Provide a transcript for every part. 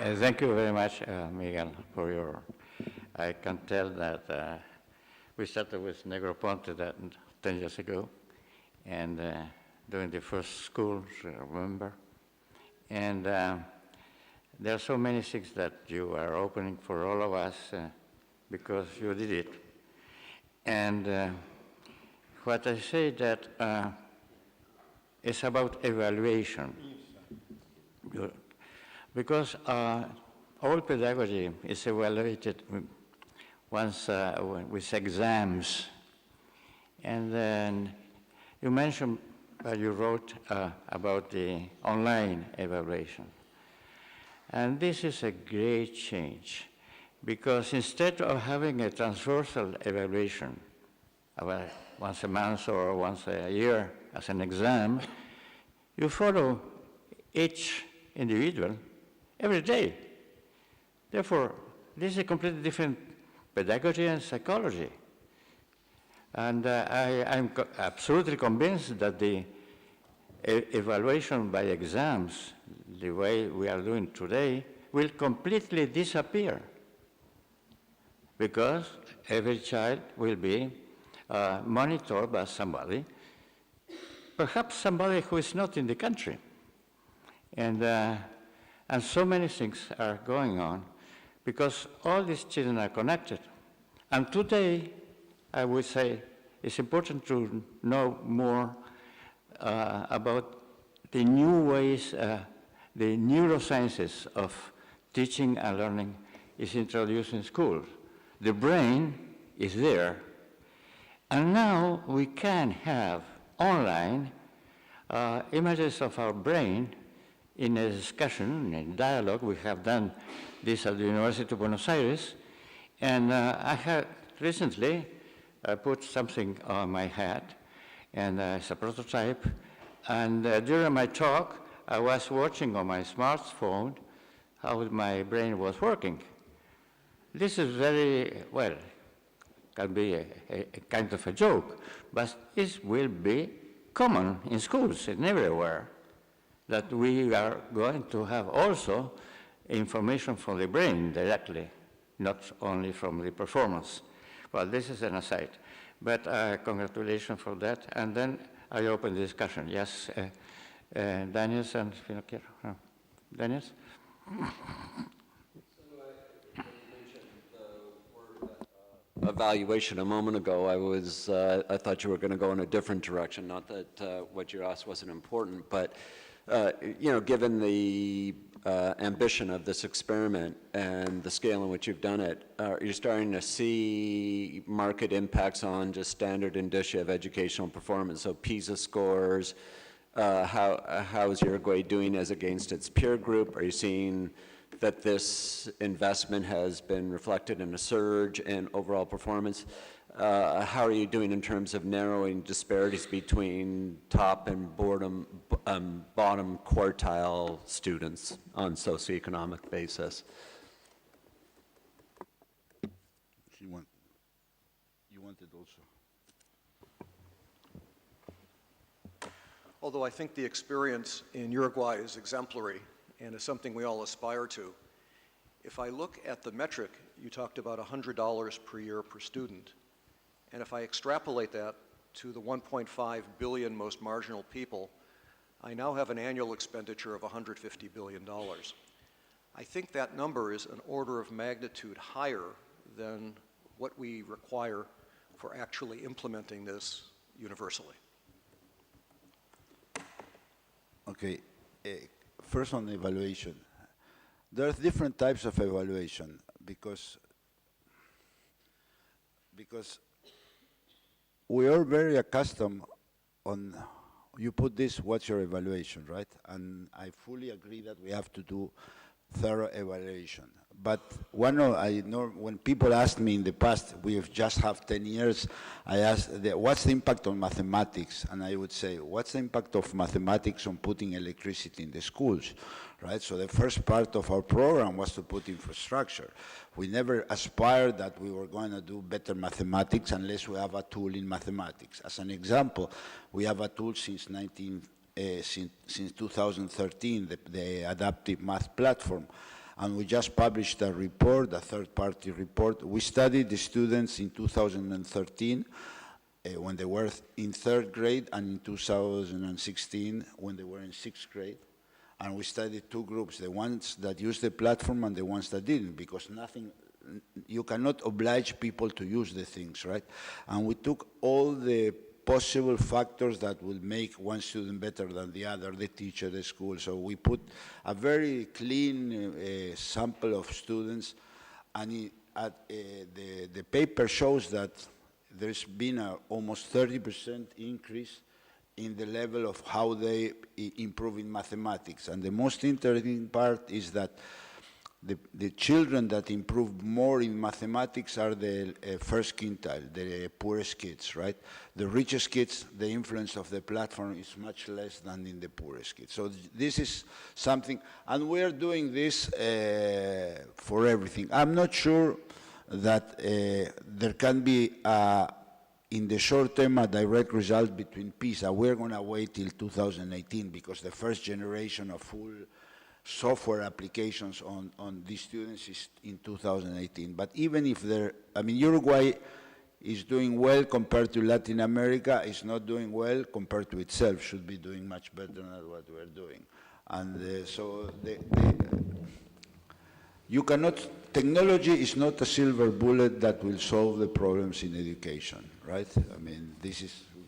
Thank you very much, Miguel, for your. I can tell that we started with Negroponte 10 years ago, and during the first schools, I remember. And there are so many things that you are opening for all of us because you did it. And what I say that it's about evaluation. Because all pedagogy is evaluated once with exams. And then you mentioned, you wrote about the online evaluation. And this is a great change, because instead of having a transversal evaluation once a month or once a year as an exam, you follow each individual every day. Therefore, this is a completely different pedagogy and psychology. And I'm absolutely convinced that the evaluation by exams, the way we are doing today, will completely disappear, because every child will be monitored by somebody, perhaps somebody who is not in the country. And so many things are going on because all these children are connected. And today, I would say, it's important to know more about the new ways, the neurosciences of teaching and learning is introduced in schools. The brain is there. And now we can have online images of our brain in a discussion, in dialogue. We have done this at the University of Buenos Aires, and I had recently put something on my head, and it's a prototype, and during my talk, I was watching on my smartphone how my brain was working. This is very, well, can be a kind of a joke, but it will be common in schools and everywhere, that we are going to have also information from the brain directly, not only from the performance. Well, this is an aside, but congratulations for that. And then I open the discussion. Yes, Daniels and Finocchiaro. Daniels? Evaluation a moment ago. I thought you were going to go in a different direction. Not that what you asked wasn't important, but you know, given the ambition of this experiment and the scale in which you've done it, are you starting to see market impacts on just standard indicia of educational performance? So PISA scores. How is Uruguay doing as against its peer group? Are you seeing that this investment has been reflected in a surge in overall performance? How are you doing in terms of narrowing disparities between top and bottom quartile students on socioeconomic basis? You wanted also. Although I think the experience in Uruguay is exemplary and is something we all aspire to, if I look at the metric, you talked about $100 per year per student, and if I extrapolate that to the 1.5 billion most marginal people, I now have an annual expenditure of $150 billion. I think that number is an order of magnitude higher than what we require for actually implementing this universally. Okay, first on evaluation. There's different types of evaluation because we are very accustomed on, you put this, what's your evaluation, right? And I fully agree that we have to do thorough evaluation. But I know when people ask me in the past, we've just have 10 years, I asked, what's the impact on mathematics? And I would say, what's the impact of mathematics on putting electricity in the schools, right? So the first part of our program was to put infrastructure. We never aspired that we were going to do better mathematics unless we have a tool in mathematics. As an example, we have a tool since 2013, the adaptive math platform. And we just published a report, a third-party report. We studied the students in 2013 when they were in third grade, and in 2016 when they were in sixth grade. And we studied two groups, the ones that used the platform and the ones that didn't, because you cannot oblige people to use the things, right? And we took all the possible factors that will make one student better than the other, the teacher, the school. So we put a very clean sample of students, and the paper shows that there's been a almost 30% increase in the level of how they improve in mathematics. And the most interesting part is that the children that improve more in mathematics are the first quintile, the poorest kids, right? The richest kids, the influence of the platform is much less than in the poorest kids. So this is something, and we're doing this for everything. I'm not sure that there can be, in the short term, a direct result between PISA. We're going to wait till 2018 because the first generation of full software applications on these students is in 2018. But even if Uruguay is doing well compared to Latin America, is not doing well compared to itself, should be doing much better than what we're doing. And so technology is not a silver bullet that will solve the problems in education, right? We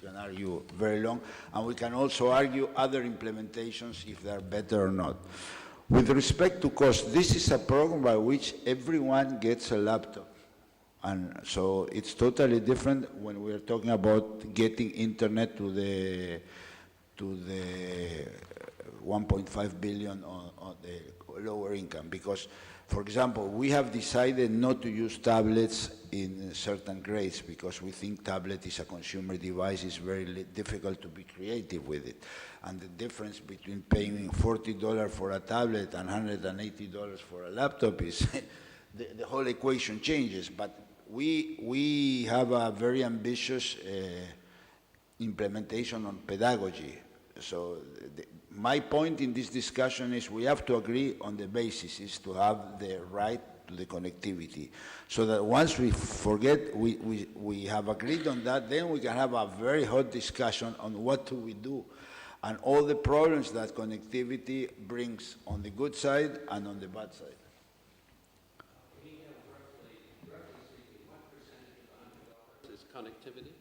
can argue very long, and we can also argue other implementations if they're better or not. With respect to cost, this is a program by which everyone gets a laptop. And so it's totally different when we're talking about getting internet to the 1.5 billion on the lower income. Because, for example, we have decided not to use tablets in certain grades because we think tablet is a consumer device, it's very difficult to be creative with it. And the difference between paying $40 for a tablet and $180 for a laptop is the whole equation changes. But we have a very ambitious implementation on pedagogy. So my point in this discussion is we have to agree on the basis is to have the right to the connectivity. So that once we we have agreed on that, then we can have a very hot discussion on what do we do and all the problems that connectivity brings on the good side and on the bad side. Is connectivity?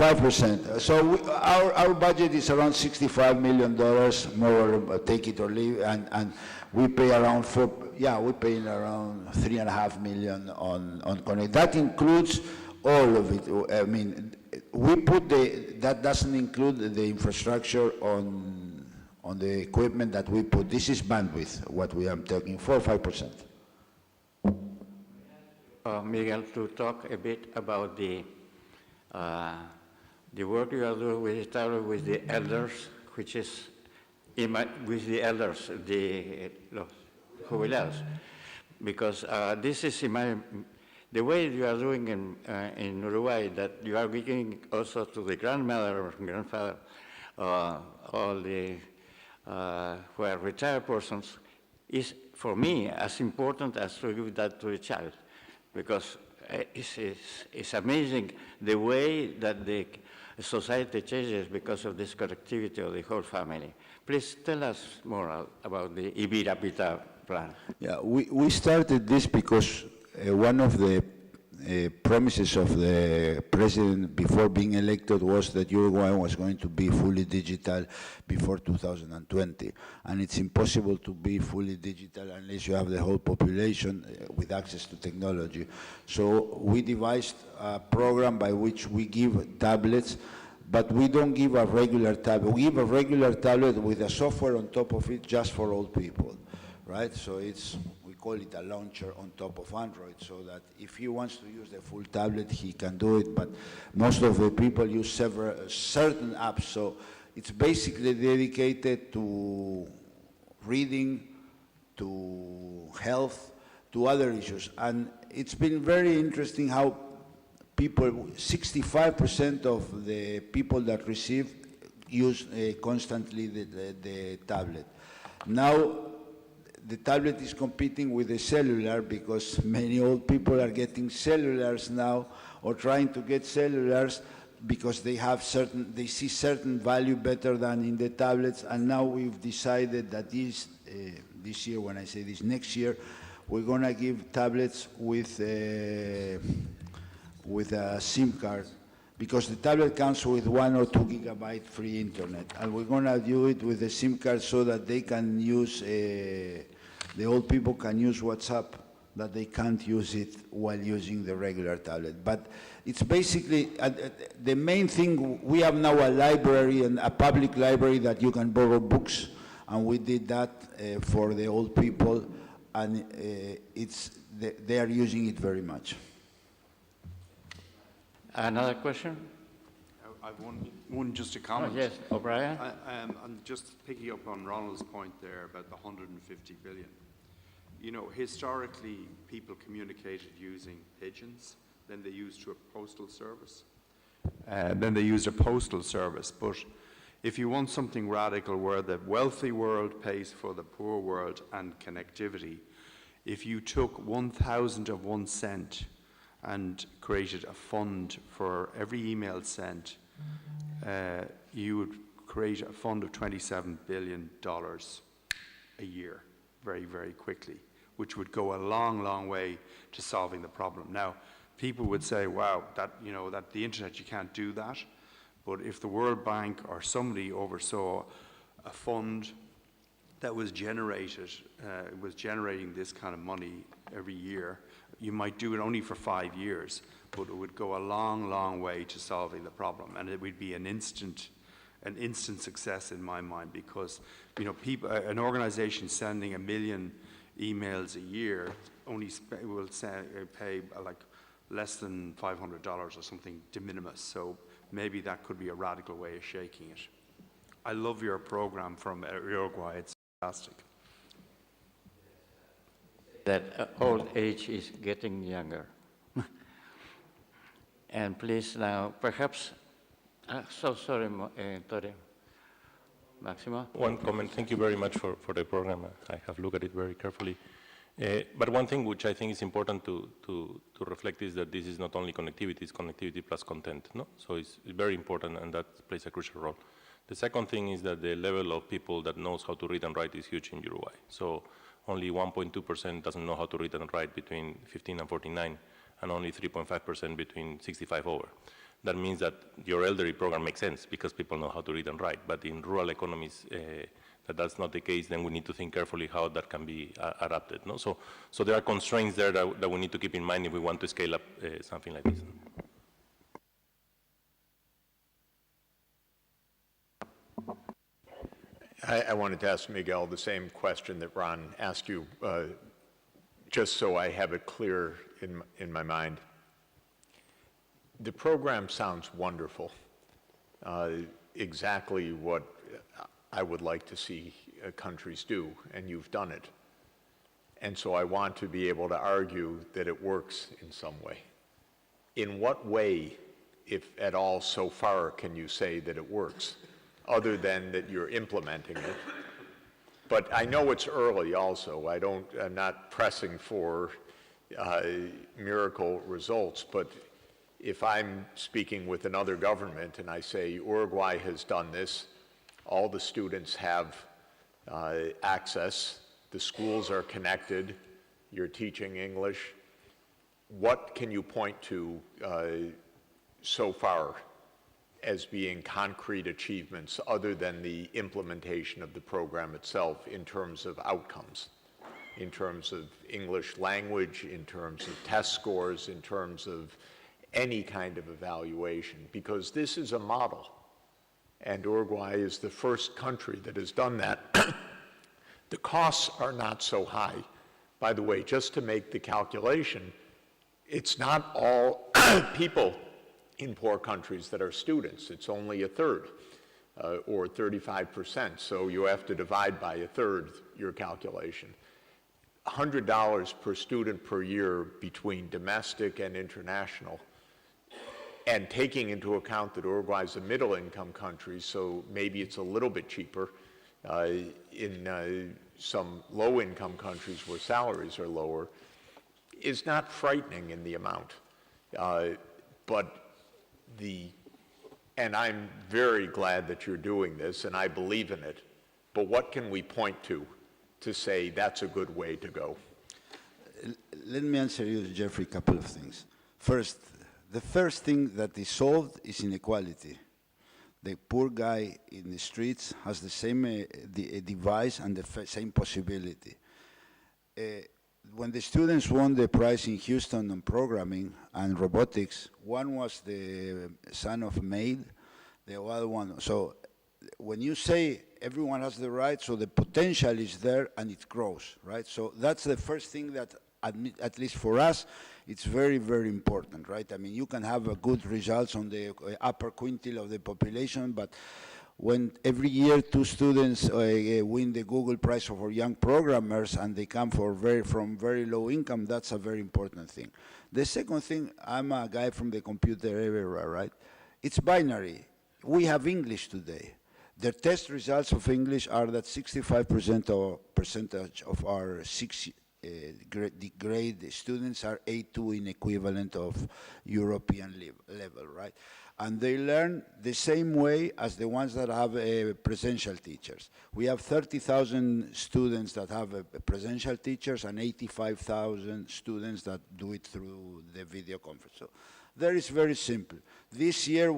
5%. So our budget is around $65 million, more or take it or leave, and we pay around we pay around $3.5 million on connect. That includes all of it. That doesn't include the infrastructure on the equipment that we put. This is bandwidth, what we are talking, 4 or 5%. Miguel, to talk a bit about the work you are doing with the elders, which is with the elders, los jubilados, because this is the way you are doing in Uruguay, that you are giving also to the grandmother or grandfather, all the who are retired persons, is for me as important as to give that to a child, because it's amazing the way that the society changes because of this connectivity of the whole family. Please tell us more about the Ibirapita plan. Yeah, we started this because one of the promises of the president before being elected was that Uruguay was going to be fully digital before 2020. And it's impossible to be fully digital unless you have the whole population with access to technology. So we devised a program by which we give tablets, but we don't give a regular tablet. We give a regular tablet with a software on top of it just for old people, right? So we call it a launcher on top of Android, so that if he wants to use the full tablet, he can do it, but most of the people use certain apps, so it's basically dedicated to reading, to health, to other issues. And it's been very interesting how people, 65% of the people that receive use constantly the tablet. Now, the tablet is competing with the cellular because many old people are getting cellulars now or trying to get cellulars because they see certain value better than in the tablets. And now we've decided that this year, when I say this, next year, we're going to give tablets with a SIM card, because the tablet comes with 1 or 2 gigabyte free internet, and we're going to do it with a SIM card so that they can use, the old people can use WhatsApp, that they can't use it while using the regular tablet. But it's basically, the main thing, we have now a library, and a public library that you can borrow books, and we did that for the old people, and they are using it very much. Another question? I've one just a comment. Oh, yes, O'Brien? I'm just picking up on Ronald's point there about the 150 billion. You know, historically, people communicated using pigeons, then they used to a postal service. But if you want something radical where the wealthy world pays for the poor world and connectivity, if you took 1,000 of 1 cent and created a fund for every email sent, you would create a fund of $27 billion a year, very, very quickly, which would go a long, long way to solving the problem. Now, people would say, wow, that the internet, you can't do that. But if the World Bank or somebody oversaw a fund that was generating this kind of money every year, you might do it only for 5 years, but it would go a long, long way to solving the problem, and it would be an instant success in my mind, because an organization sending 1 million emails a year only will pay like less than $500 or something de minimis. So maybe that could be a radical way of shaking it. I love your program from Uruguay. It's fantastic. That old age is getting younger. And please now, perhaps, so sorry, Tore. Maximo? One comment. Thank you very much for the program. I have looked at it very carefully. But one thing which I think is important to reflect is that this is not only connectivity, it's connectivity plus content. No? So it's very important, and that plays a crucial role. The second thing is that the level of people that knows how to read and write is huge in Uruguay. So only 1.2% doesn't know how to read and write between 15 and 49, and only 3.5% between 65 over. That means that your elderly program makes sense because people know how to read and write. But in rural economies, that's not the case. Then we need to think carefully how that can be adapted. No? So there are constraints there that we need to keep in mind if we want to scale up something like this. I wanted to ask Miguel the same question that Ron asked you, just so I have it clear in my mind. The program sounds wonderful, exactly what I would like to see countries do, and you've done it. And so I want to be able to argue that it works in some way. In what way, if at all so far, can you say that it works, other than that you're implementing it? But I know it's early also. I'm not pressing for miracle results, but if I'm speaking with another government and I say, Uruguay has done this, all the students have access, the schools are connected, you're teaching English, what can you point to so far as being concrete achievements other than the implementation of the program itself in terms of outcomes, in terms of English language, in terms of test scores, in terms of any kind of evaluation? Because this is a model, and Uruguay is the first country that has done that. The costs are not so high. By the way, just to make the calculation, it's not all people in poor countries that are students. It's only a third, or 35%. So you have to divide by a third your calculation. $100 per student per year between domestic and international, and taking into account that Uruguay is a middle-income country, so maybe it's a little bit cheaper in some low-income countries where salaries are lower, is not frightening in the amount. And I'm very glad that you're doing this, and I believe in it, but what can we point to say that's a good way to go? Let me answer you, Jeffrey, a couple of things. First, the first thing that is solved is inequality. The poor guy in the streets has the same device and the same possibility. When the students won the prize in Houston on programming and robotics, one was the son of Maid, the other one. So when you say everyone has the right, so the potential is there and it grows, right? So that's the first thing that, at least for us, it's very, very important, right? I mean, you can have good results on the upper quintile of the population, but when every year 2 students win the Google Prize for Young Programmers and they come from very low income, that's a very important thing. The second thing, I'm a guy from the computer era, right? It's binary. We have English today. The test results of English are that 65% of our grade students are A2 in equivalent of European level, right? And they learn the same way as the ones that have presential teachers. We have 30,000 students that have presential teachers and 85,000 students that do it through the video conference. So there is very simple. This year,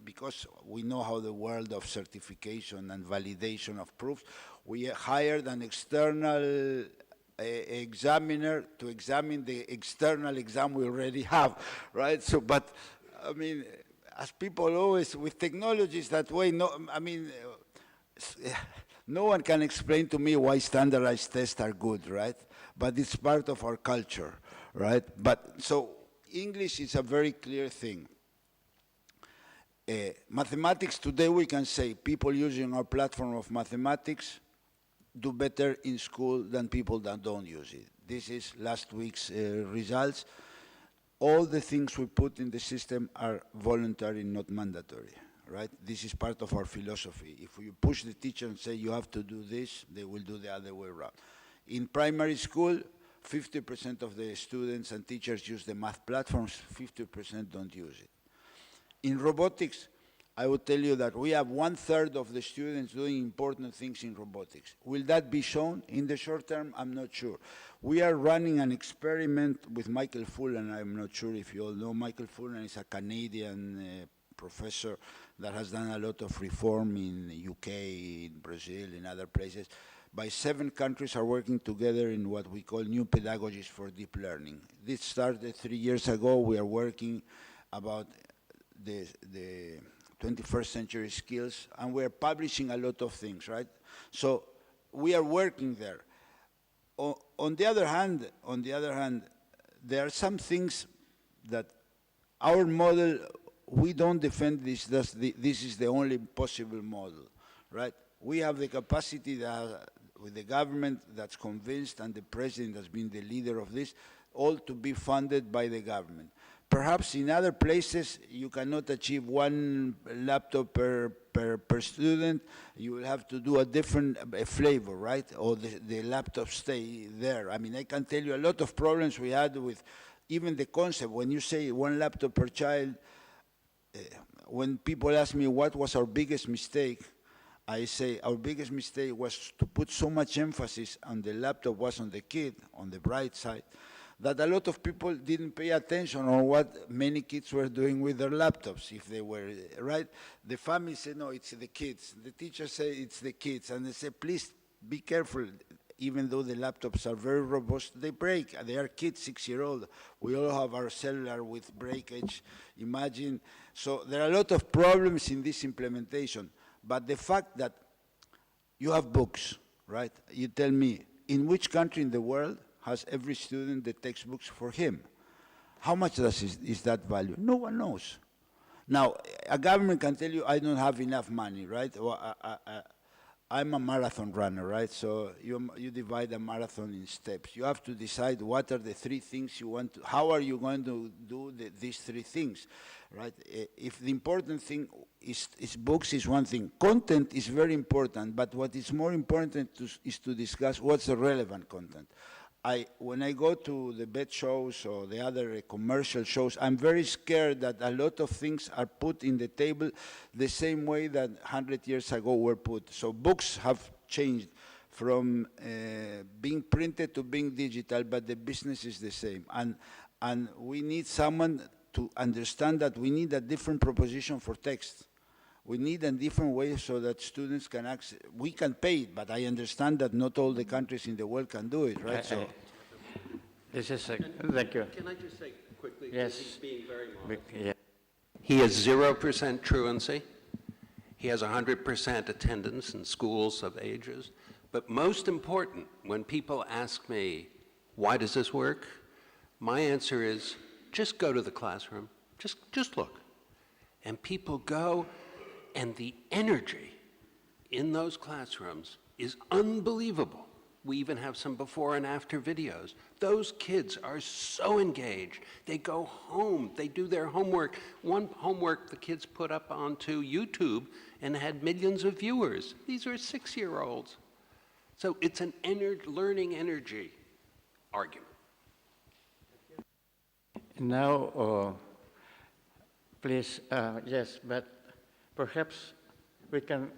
because we know how the world of certification and validation of proofs, we hired an external examiner to examine the external exam we already have, right? So, but, I mean, as people always, with technologies that way, no one can explain to me why standardized tests are good, right? But it's part of our culture, right? But, so, English is a very clear thing. Mathematics, today we can say people using our platform of mathematics do better in school than people that don't use it. This is last week's results. All the things we put in the system are voluntary, not mandatory, right? This is part of our philosophy. If you push the teacher and say you have to do this, they will do the other way around. In primary school, 50% of the students and teachers use the math platforms, 50% don't use it. In robotics, I would tell you that we have 1/3 of the students doing important things in robotics. Will that be shown in the short term? I'm not sure. We are running an experiment with Michael Fullan. I'm not sure if you all know Michael Fullan. Is a Canadian professor that has done a lot of reform in the UK, in Brazil, in other places. 7 countries are working together in what we call new pedagogies for deep learning. This started 3 years ago. We are working about the 21st century skills, and we're publishing a lot of things, right? So we are working there. On the other hand, there are some things that our model, we don't defend this, this is the only possible model, right? We have the capacity that, with the government that's convinced and the president has been the leader of this, all to be funded by the government. Perhaps in other places, you cannot achieve 1 laptop per student. You will have to do a different flavor, right? Or the laptops stay there. I mean, I can tell you a lot of problems we had with even the concept. When you say 1 laptop per child, when people ask me what was our biggest mistake, I say our biggest mistake was to put so much emphasis on the laptop was on the kid, on the bright side, that a lot of people didn't pay attention on what many kids were doing with their laptops, if they were, right? The family said, no, it's the kids. The teacher said, it's the kids. And they said, please be careful. Even though the laptops are very robust, they break. They are kids, 6-year-old. We all have our cellular with breakage. Imagine. So there are a lot of problems in this implementation. But the fact that you have books, right? You tell me, in which country in the world has every student the textbooks for him? How much is that value? No one knows. Now, a government can tell you, I don't have enough money, right? I'm a marathon runner, right? So you divide a marathon in steps. You have to decide what are the three things you want to, how are you going to do these three things, right? If the important thing is books is one thing. Content is very important, but what is more important is to discuss what's the relevant content. When I go to the bet shows or the other commercial shows, I'm very scared that a lot of things are put in the table the same way that 100 years ago were put. So books have changed from being printed to being digital, but the business is the same. And we need someone to understand that we need a different proposition for text. We need a different way so that students can access. We can pay it, but I understand that not all the countries in the world can do it, right? So, This is thank you. Can I just say quickly? Yes. He's being very modest. Yeah. He has 0% truancy. He has 100% attendance in schools of ages. But most important, when people ask me, why does this work? My answer is, just go to the classroom. Just look. And people go, and the energy in those classrooms is unbelievable. We even have some before and after videos. Those kids are so engaged. They go home, they do their homework. One homework the kids put up onto YouTube and had millions of viewers. These are 6-year-olds. So it's an learning energy argument. Now, please, yes, but perhaps we can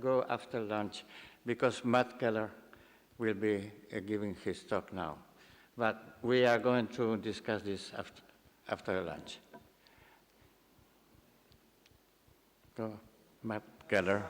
go after lunch because Matt Keller will be giving his talk now. But we are going to discuss this after lunch. Go, Matt Keller.